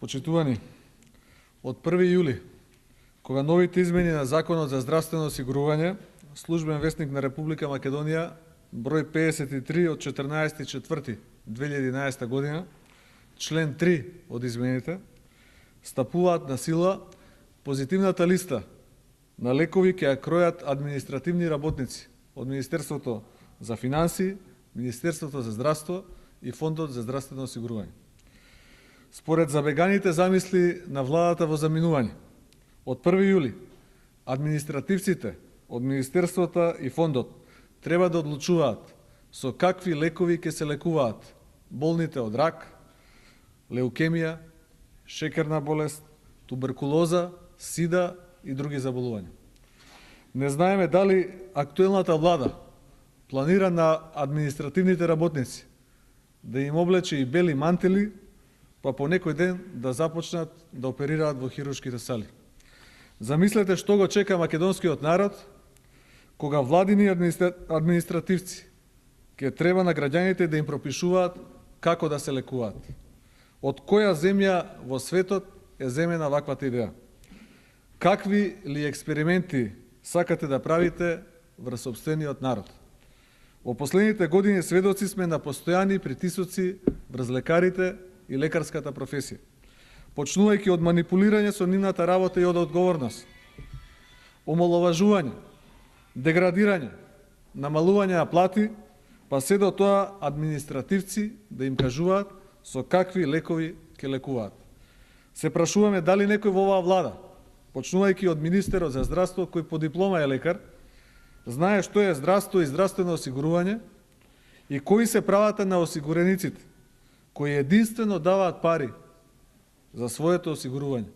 Почитувани, од 1 јули, кога новите измени на Законот за здравствено осигурување, Службен весник на Република Македонија, број 53 од 14.4.2011 година, член 3 од измените, стапуваат на сила, позитивната листа на лекови ќе ја кројат административни работници од Министерството за финансии, Министерството за здравство и Фондот за здравствено осигурување. Според забеганите замисли на владата во заминување, од 1 јули административците од Министерството и Фондот треба да одлучуваат со какви лекови ќе се лекуваат болните од рак, леукемија, шекерна болест, туберкулоза, сида и други заболувања. Не знаеме дали актуелната влада планира на административните работници да им облече и бели мантели, па по некој ден да започнат да оперираат во хируршките сали. Замислете што го чека македонскиот народ, кога владини административци ќе треба на граѓаните да им пропишуваат како да се лекуваат. Од која земја во светот е земена ваквата идеја? Какви ли експерименти сакате да правите врз сопствениот народ? Во последните години сведоци сме на постојани притисоци врз лекарите и лекарската професија, почнувајќи од манипулирање со нивната работа и од одговорност, омаловажување, деградирање, намалување на плати, па се до тоа административци да им кажуваат со какви лекови ќе лекуваат. Се прашуваме дали некој во оваа влада, почнувајќи од министерот за здравство, кој по диплома е лекар, знае што е здравство и здравствено осигурување и кои се правата на осигурениците, кои единствено даваат пари за своето осигурување.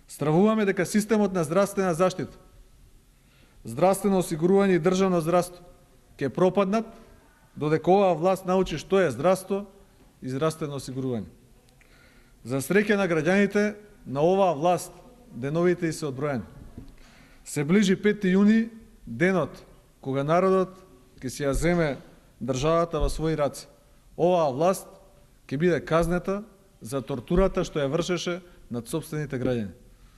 Стравуваме дека системот на здравствена заштита, здравствено осигурување и државно здравство ќе пропаднат додека оваа власт научи што е здравство и здравствено осигурување. За среќа на граѓаните, на оваа власт деновите и се одброени. Се ближи 5 јуни, денот кога народот ќе си ја земе државата во своји раце. Оваа власт ќе биде казнета за тортурата што ја вршеше над сопствените граѓани.